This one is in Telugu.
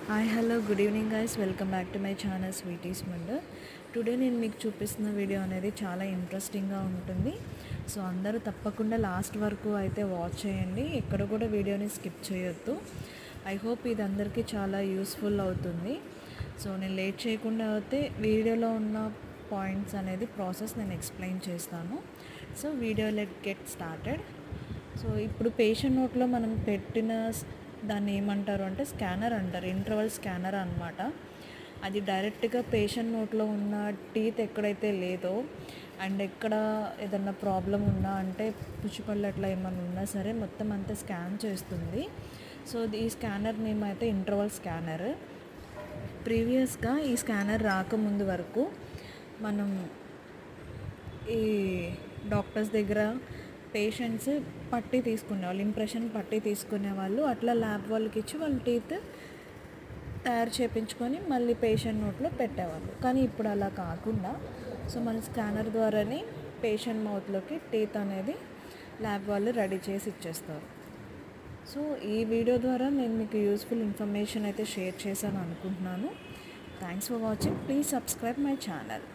Hi hello good evening guys, welcome back to my channel sweeties ముందు. టుడే నేను మీకు చూపిస్తున్న వీడియో అనేది చాలా ఇంట్రెస్టింగ్గా ఉంటుంది. సో అందరూ తప్పకుండా లాస్ట్ వరకు అయితే వాచ్ చేయండి, ఎక్కడ కూడా వీడియోని స్కిప్ చేయొద్దు. ఐ హోప్ ఇది అందరికీ చాలా యూస్ఫుల్ అవుతుంది. సో నేను లేట్ చేయకుండా అయితే వీడియోలో ఉన్న పాయింట్స్ అనేది ప్రాసెస్ నేను ఎక్స్ప్లెయిన్ చేస్తాను. So video let get started. So ఇప్పుడు పేషెంట్ నోట్లో మనం పెట్టిన దాన్ని ఏమంటారు అంటే స్కానర్ అంటారు, ఇంటర్వల్ స్కానర్ అనమాట. అది డైరెక్ట్గా పేషెంట్ నోట్లో ఉన్న టీత్ ఎక్కడైతే లేదో అండ్ ఎక్కడ ఏదన్నా ప్రాబ్లం ఉన్నా అంటే పుచ్చిపళ్ళు అట్లా ఏమన్నా ఉన్నా సరే మొత్తం అంతా స్కాన్ చేస్తుంది. సో ఈ స్కానర్ నేమ్ అయితే ఇంటర్వల్ స్కానర్. ప్రీవియస్గా ఈ స్కానర్ రాకముందు వరకు మనం ఈ డాక్టర్స్ దగ్గర పేషెంట్స్ పట్టి తీసుకునేవాళ్ళు, ఇంప్రెషన్ పట్టి తీసుకునేవాళ్ళు. అట్లా ల్యాబ్ వాళ్ళకి ఇచ్చి వాళ్ళ టీత్ తయారు చేయించుకొని మళ్ళీ పేషెంట్ నోట్లో పెట్టేవాళ్ళు. కానీ ఇప్పుడు అలా కాకుండా సో మన స్కానర్ ద్వారానే పేషెంట్ మౌత్లోకి టీత్ అనేది ల్యాబ్ వాళ్ళు రెడీ చేసి ఇచ్చేస్తారు. సో ఈ వీడియో ద్వారా నేను మీకు యూస్ఫుల్ ఇన్ఫర్మేషన్ అయితే షేర్ చేశాను అనుకుంటున్నాను. Thanks for watching. Please subscribe my channel.